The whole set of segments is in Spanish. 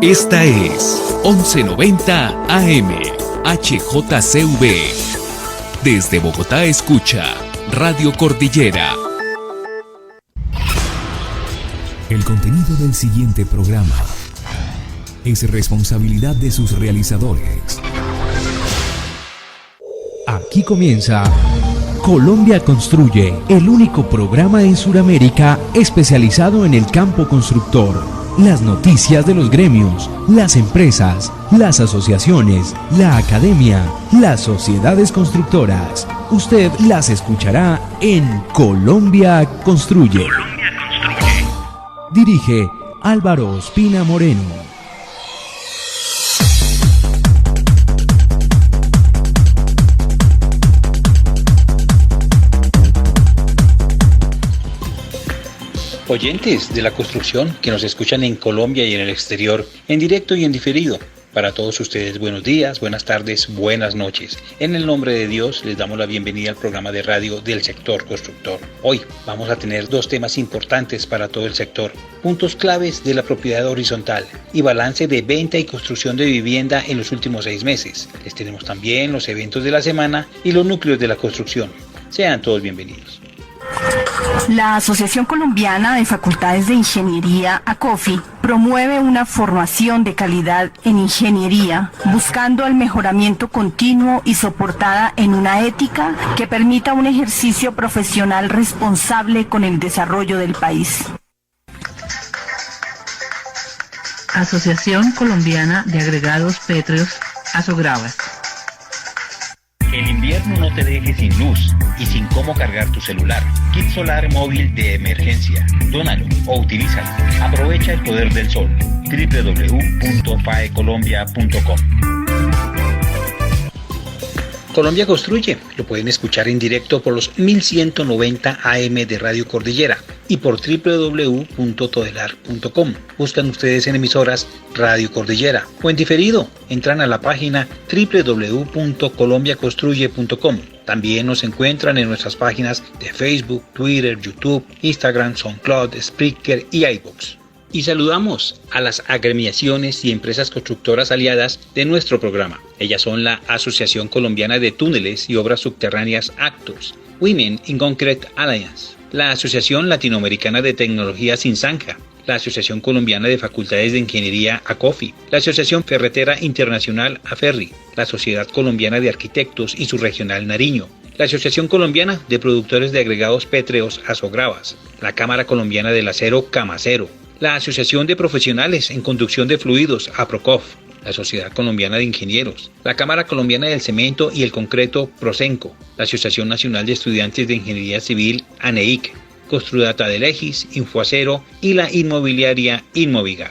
Esta es 1190 AM, HJCV. Desde Bogotá escucha Radio Cordillera. El contenido del siguiente programa es responsabilidad de sus realizadores. Aquí comienza Colombia Construye, el único programa en Sudamérica especializado en el campo constructor. Las noticias de los gremios, las empresas, las asociaciones, la academia, las sociedades constructoras. Usted las escuchará en Colombia Construye. Dirige Álvaro Ospina Moreno. Oyentes de la construcción que nos escuchan en Colombia y en el exterior, en directo y en diferido. Para todos ustedes, buenos días, buenas tardes, buenas noches. En el nombre de Dios, les damos la bienvenida al programa de radio del sector constructor. Hoy vamos a tener dos temas importantes para todo el sector. Puntos claves de la propiedad horizontal y balance de venta y construcción de vivienda en los últimos 6 meses. Les tenemos también los eventos de la semana y los núcleos de la construcción. Sean todos bienvenidos. La Asociación Colombiana de Facultades de Ingeniería, ACOFI, promueve una formación de calidad en ingeniería, buscando el mejoramiento continuo y soportada en una ética que permita un ejercicio profesional responsable con el desarrollo del país. Asociación Colombiana de Agregados Pétreos, Asogravas. El invierno no te deje sin luz y sin cómo cargar tu celular. Kit solar móvil de emergencia. Dónalo o utilízalo. Aprovecha el poder del sol. www.faecolombia.com. Colombia Construye. Lo pueden escuchar en directo por los 1190 AM de Radio Cordillera y por www.todelar.com. Buscan ustedes en emisoras Radio Cordillera o en diferido. Entran a la página www.colombiaconstruye.com. También nos encuentran en nuestras páginas de Facebook, Twitter, YouTube, Instagram, SoundCloud, Spreaker y iVoox. Y saludamos a las agremiaciones y empresas constructoras aliadas de nuestro programa. Ellas son la Asociación Colombiana de Túneles y Obras Subterráneas ACTUS, Women in Concrete Alliance, la Asociación Latinoamericana de Tecnología Sin Zanja, la Asociación Colombiana de Facultades de Ingeniería ACOFI, la Asociación Ferretera Internacional AFERRI, la Sociedad Colombiana de Arquitectos y su regional Nariño, la Asociación Colombiana de Productores de Agregados Pétreos Asogravas, la Cámara Colombiana del Acero Camacero, la Asociación de Profesionales en Conducción de Fluidos APROCOF, la Sociedad Colombiana de Ingenieros, la Cámara Colombiana del Cemento y el Concreto Procenco, la Asociación Nacional de Estudiantes de Ingeniería Civil ANEIC, Construdata del Egis, Infoacero y la inmobiliaria Inmovigar.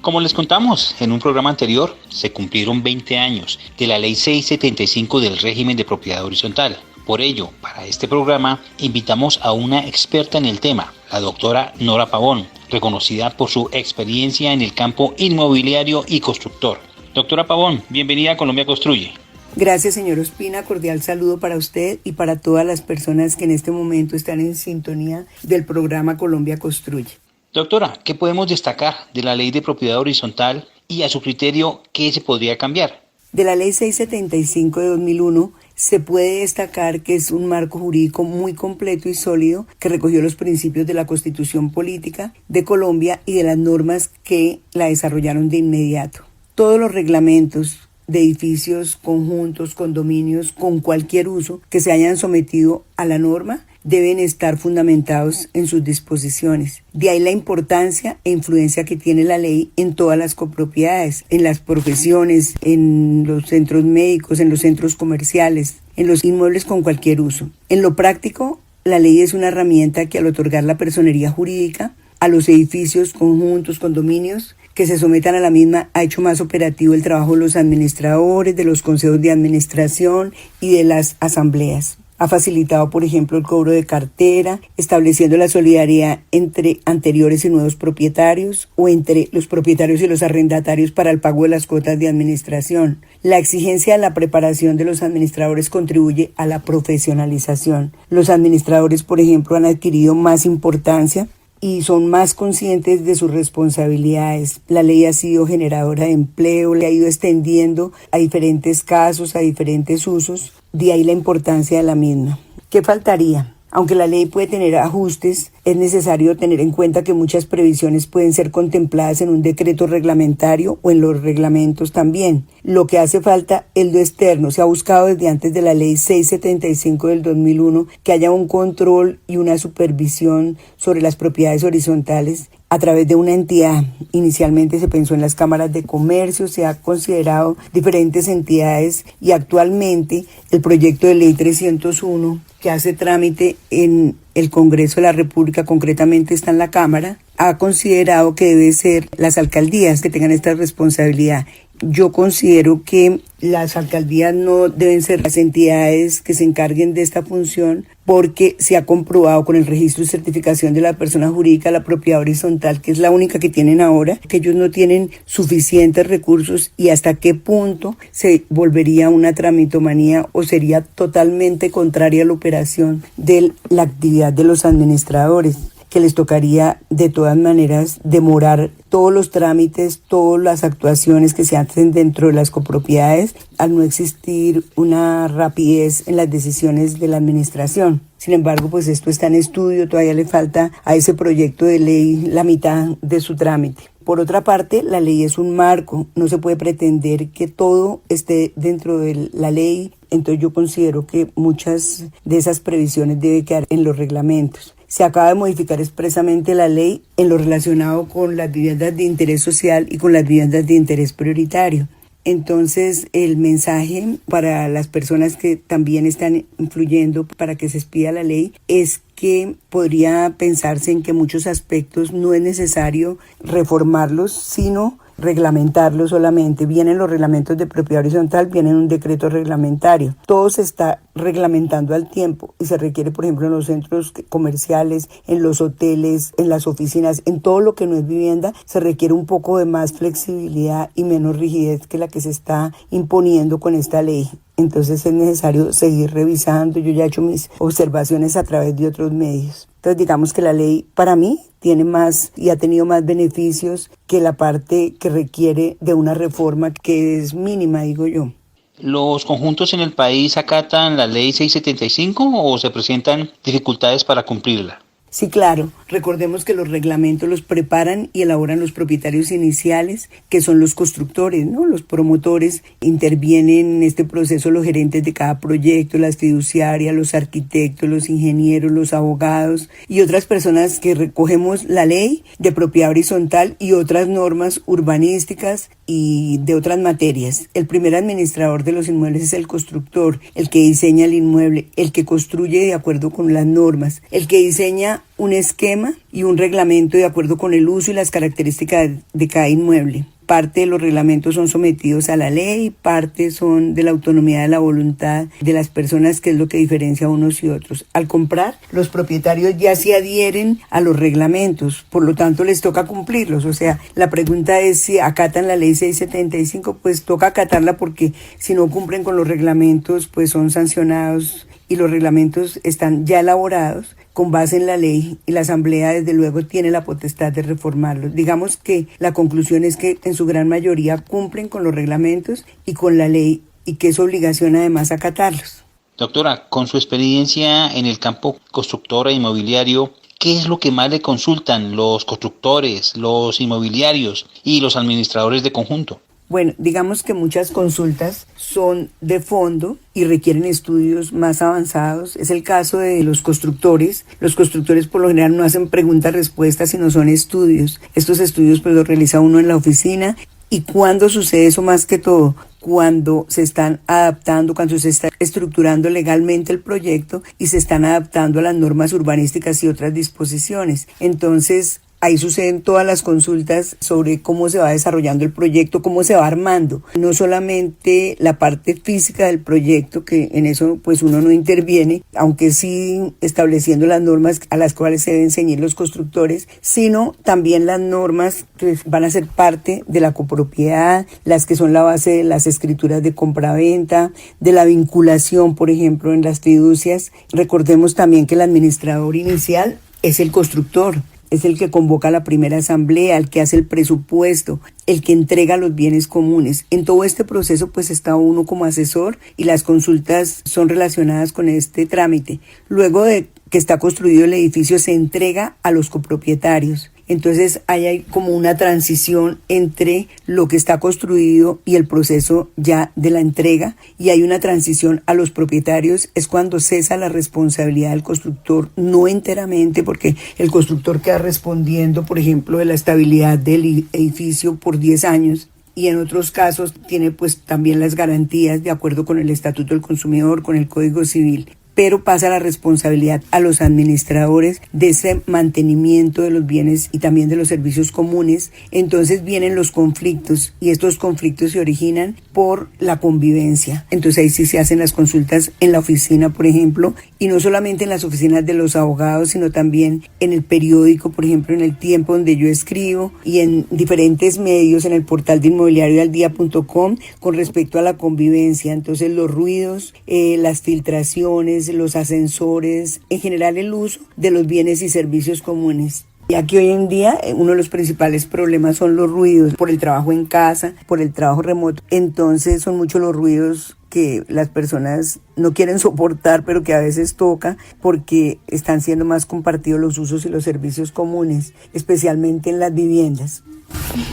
Como les contamos en un programa anterior, se cumplieron 20 años de la Ley 675 del régimen de propiedad horizontal. Por ello, para este programa, invitamos a una experta en el tema, la doctora Nora Pavón, reconocida por su experiencia en el campo inmobiliario y constructor. Doctora Pavón, bienvenida a Colombia Construye. Gracias, señor Ospina. Cordial saludo para usted y para todas las personas que en este momento están en sintonía del programa Colombia Construye. Doctora, ¿qué podemos destacar de la Ley de Propiedad Horizontal y a su criterio qué se podría cambiar? De la Ley 675 de 2001 se puede destacar que es un marco jurídico muy completo y sólido que recogió los principios de la Constitución Política de Colombia y de las normas que la desarrollaron de inmediato. Todos los reglamentos de edificios, conjuntos, condominios, con cualquier uso que se hayan sometido a la norma deben estar fundamentados en sus disposiciones. De ahí la importancia e influencia que tiene la ley en todas las copropiedades, en las profesiones, en los centros médicos, en los centros comerciales, en los inmuebles con cualquier uso. En lo práctico, la ley es una herramienta que al otorgar la personería jurídica a los edificios, conjuntos, condominios que se sometan a la misma ha hecho más operativo el trabajo de los administradores, de los consejos de administración y de las asambleas. Ha facilitado, por ejemplo, el cobro de cartera, estableciendo la solidaridad entre anteriores y nuevos propietarios o entre los propietarios y los arrendatarios para el pago de las cuotas de administración. La exigencia de la preparación de los administradores contribuye a la profesionalización. Los administradores, por ejemplo, han adquirido más importancia y son más conscientes de sus responsabilidades. La ley ha sido generadora de empleo, le ha ido extendiendo a diferentes casos, a diferentes usos, de ahí la importancia de la misma. ¿Qué faltaría? Aunque la ley puede tener ajustes, es necesario tener en cuenta que muchas previsiones pueden ser contempladas en un decreto reglamentario o en los reglamentos también. Lo que hace falta es lo externo. Se ha buscado desde antes de la ley 675 del 2001 que haya un control y una supervisión sobre las propiedades horizontales a través de una entidad. Inicialmente se pensó en las cámaras de comercio, se ha considerado diferentes entidades y actualmente el proyecto de ley 301 que hace trámite en el Congreso de la República, concretamente está en la Cámara, ha considerado que debe ser las alcaldías que tengan esta responsabilidad. Yo considero que las alcaldías no deben ser las entidades que se encarguen de esta función porque se ha comprobado con el registro y certificación de la persona jurídica, la propiedad horizontal, que es la única que tienen ahora, que ellos no tienen suficientes recursos y hasta qué punto se volvería una tramitomanía o sería totalmente contraria a la operación de la actividad de los administradores, que les tocaría de todas maneras demorar todos los trámites, todas las actuaciones que se hacen dentro de las copropiedades al no existir una rapidez en las decisiones de la administración. Sin embargo, pues esto está en estudio, todavía le falta a ese proyecto de ley la mitad de su trámite. Por otra parte, la ley es un marco, no se puede pretender que todo esté dentro de la ley, entonces yo considero que muchas de esas previsiones deben quedar en los reglamentos. Se acaba de modificar expresamente la ley en lo relacionado con las viviendas de interés social y con las viviendas de interés prioritario. Entonces, el mensaje para las personas que también están influyendo para que se expida la ley es que podría pensarse en que muchos aspectos no es necesario reformarlos, sino reglamentarlos solamente. Vienen los reglamentos de propiedad horizontal, viene un decreto reglamentario. Todo se está reglamentando al tiempo y se requiere, por ejemplo, en los centros comerciales, en los hoteles, en las oficinas, en todo lo que no es vivienda, se requiere un poco de más flexibilidad y menos rigidez que la que se está imponiendo con esta ley. Entonces es necesario seguir revisando. Yo ya he hecho mis observaciones a través de otros medios. Entonces digamos que la ley para mí tiene más y ha tenido más beneficios que la parte que requiere de una reforma que es mínima, digo yo. ¿Los conjuntos en el país acatan la ley 675 o se presentan dificultades para cumplirla? Sí, claro. Recordemos que los reglamentos los preparan y elaboran los propietarios iniciales, que son los constructores, ¿no? Los promotores. Intervienen en este proceso los gerentes de cada proyecto, las fiduciarias, los arquitectos, los ingenieros, los abogados y otras personas que recogemos la ley de propiedad horizontal y otras normas urbanísticas y de otras materias. El primer administrador de los inmuebles es el constructor, el que diseña el inmueble, el que construye de acuerdo con las normas, el que diseña un esquema y un reglamento de acuerdo con el uso y las características de cada inmueble. Parte de los reglamentos son sometidos a la ley, parte son de la autonomía de la voluntad de las personas, que es lo que diferencia a unos y otros. Al comprar, los propietarios ya se adhieren a los reglamentos, por lo tanto les toca cumplirlos. O sea, la pregunta es si acatan la ley 675, pues toca acatarla porque si no cumplen con los reglamentos, pues son sancionados y los reglamentos están ya elaborados con base en la ley y la Asamblea desde luego tiene la potestad de reformarlos. Digamos que la conclusión es que en su gran mayoría cumplen con los reglamentos y con la ley y que es obligación además acatarlos. Doctora, con su experiencia en el campo constructor e inmobiliario, ¿qué es lo que más le consultan los constructores, los inmobiliarios y los administradores de conjunto? Bueno, digamos que muchas consultas son de fondo y requieren estudios más avanzados. Es el caso de los constructores. Los constructores por lo general no hacen preguntas-respuestas, sino son estudios. Estos estudios pues los realiza uno en la oficina. ¿Y cuándo sucede eso más que todo? Cuando se están adaptando, cuando se está estructurando legalmente el proyecto y se están adaptando a las normas urbanísticas y otras disposiciones. Entonces, ahí suceden todas las consultas sobre cómo se va desarrollando el proyecto, cómo se va armando. No solamente la parte física del proyecto, que en eso pues uno no interviene, aunque sí estableciendo las normas a las cuales se deben ceñir los constructores, sino también las normas que van a ser parte de la copropiedad, las que son la base de las escrituras de compraventa, de la vinculación, por ejemplo, en las fiducias. Recordemos también que el administrador inicial es el constructor. es el que convoca la primera asamblea, el que hace el presupuesto, el que entrega los bienes comunes. En todo este proceso pues está uno como asesor y las consultas son relacionadas con este trámite. Luego de que está construido el edificio se entrega a los copropietarios. Entonces hay como una transición entre lo que está construido y el proceso ya de la entrega, y hay una transición a los propietarios. Es cuando cesa la responsabilidad del constructor, no enteramente, porque el constructor queda respondiendo, por ejemplo, de la estabilidad del edificio por 10 años. Y en otros casos tiene pues también las garantías de acuerdo con el Estatuto del Consumidor, con el Código Civil. Pero pasa la responsabilidad a los administradores de ese mantenimiento de los bienes y también de los servicios comunes. Entonces vienen los conflictos, y estos conflictos se originan por la convivencia. Entonces ahí sí se hacen las consultas en la oficina, por ejemplo, y no solamente en las oficinas de los abogados, sino también en el periódico, por ejemplo, en El Tiempo, donde yo escribo, y en diferentes medios, en el portal de inmobiliarioaldia.com, con respecto a la convivencia. Entonces los ruidos, las filtraciones, los ascensores, en general el uso de los bienes y servicios comunes. Ya que hoy en día uno de los principales problemas son los ruidos por el trabajo en casa, por el trabajo remoto. Entonces son muchos los ruidos que las personas no quieren soportar, pero que a veces toca porque están siendo más compartidos los usos y los servicios comunes, especialmente en las viviendas.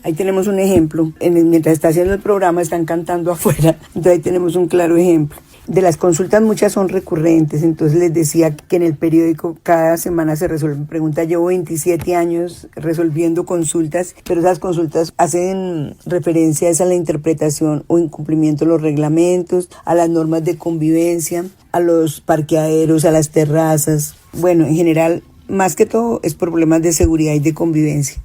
Ahí tenemos un ejemplo. Mientras está haciendo el programa están cantando afuera, entonces ahí tenemos un claro ejemplo. De las consultas muchas son recurrentes, entonces les decía que en el periódico cada semana se resuelven preguntas. Llevo 27 años resolviendo consultas, pero esas consultas hacen referencia a la interpretación o incumplimiento de los reglamentos, a las normas de convivencia, a los parqueaderos, a las terrazas. Bueno, en general, más que todo es problemas de seguridad y de convivencia.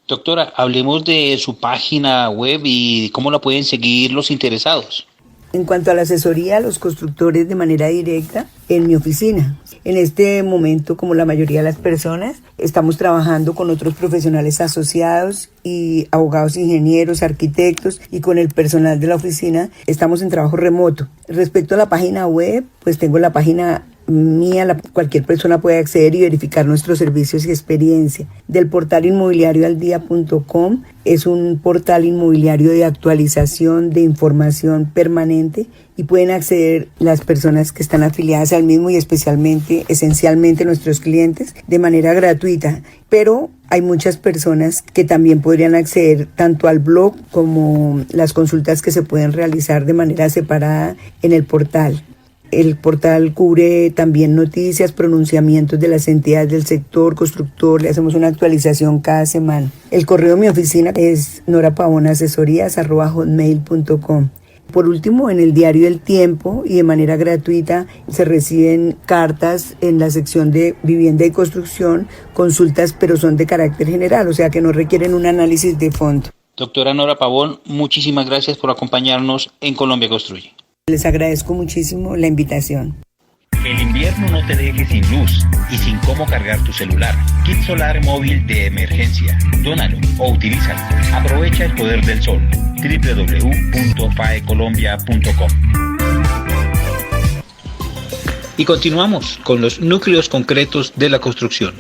Doctora, hablemos de su página web y cómo la pueden seguir los interesados. En cuanto a la asesoría a los constructores de manera directa, en mi oficina. En este momento, como la mayoría de las personas, estamos trabajando con otros profesionales asociados y abogados, ingenieros, arquitectos, y con el personal de la oficina estamos en trabajo remoto. Respecto a la página web, pues tengo la página mía, cualquier persona puede acceder y verificar nuestros servicios y experiencia. Del portal inmobiliarioaldia.com es un portal inmobiliario de actualización de información permanente, y pueden acceder las personas que están afiliadas al mismo y esencialmente nuestros clientes, de manera gratuita. Pero hay muchas personas que también podrían acceder tanto al blog como las consultas que se pueden realizar de manera separada en el portal. El portal cubre también noticias, pronunciamientos de las entidades del sector constructor. Le hacemos una actualización cada semana. El correo de mi oficina es norapavonasesorías@hotmail.com. Por último, en el diario El Tiempo y de manera gratuita se reciben cartas en la sección de vivienda y construcción, consultas, pero son de carácter general, o sea que no requieren un análisis de fondo. Doctora Nora Pavón, muchísimas gracias por acompañarnos en Colombia Construye. Les agradezco muchísimo la invitación. El invierno no te deje sin luz y sin cómo cargar tu celular. Kit solar móvil de emergencia. Dónalo o utilízalo. Aprovecha el poder del sol. www.faecolombia.com. Y continuamos con los núcleos concretos de la construcción.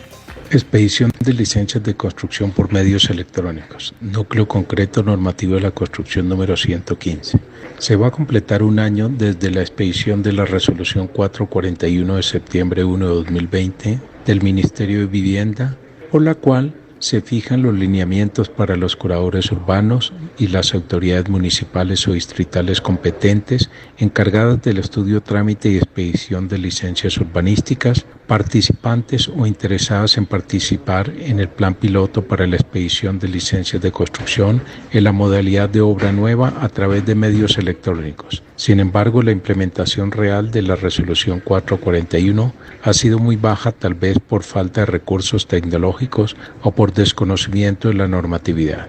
Expedición de licencias de construcción por medios electrónicos. Núcleo concreto normativo de la construcción número 115. Se va a completar un año desde la expedición de la resolución 441 de septiembre 1 de 2020 del Ministerio de Vivienda, por la cual se fijan los lineamientos para los curadores urbanos y las autoridades municipales o distritales competentes encargadas del estudio, trámite y expedición de licencias urbanísticas, participantes o interesadas en participar en el plan piloto para la expedición de licencias de construcción en la modalidad de obra nueva a través de medios electrónicos. Sin embargo, la implementación real de la resolución 441 ha sido muy baja, tal vez por falta de recursos tecnológicos o por desconocimiento de la normatividad.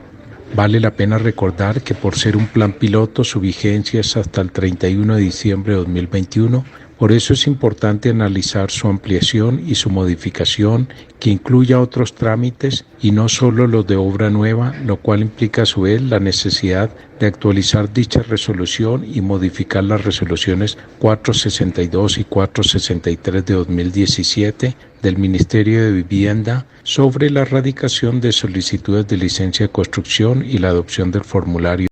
Vale la pena recordar que por ser un plan piloto, su vigencia es hasta el 31 de diciembre de 2021, Por eso es importante analizar su ampliación y su modificación, que incluya otros trámites y no solo los de obra nueva, lo cual implica a su vez la necesidad de actualizar dicha resolución y modificar las resoluciones 462 y 463 de 2017 del Ministerio de Vivienda sobre la erradicación de solicitudes de licencia de construcción y la adopción del formulario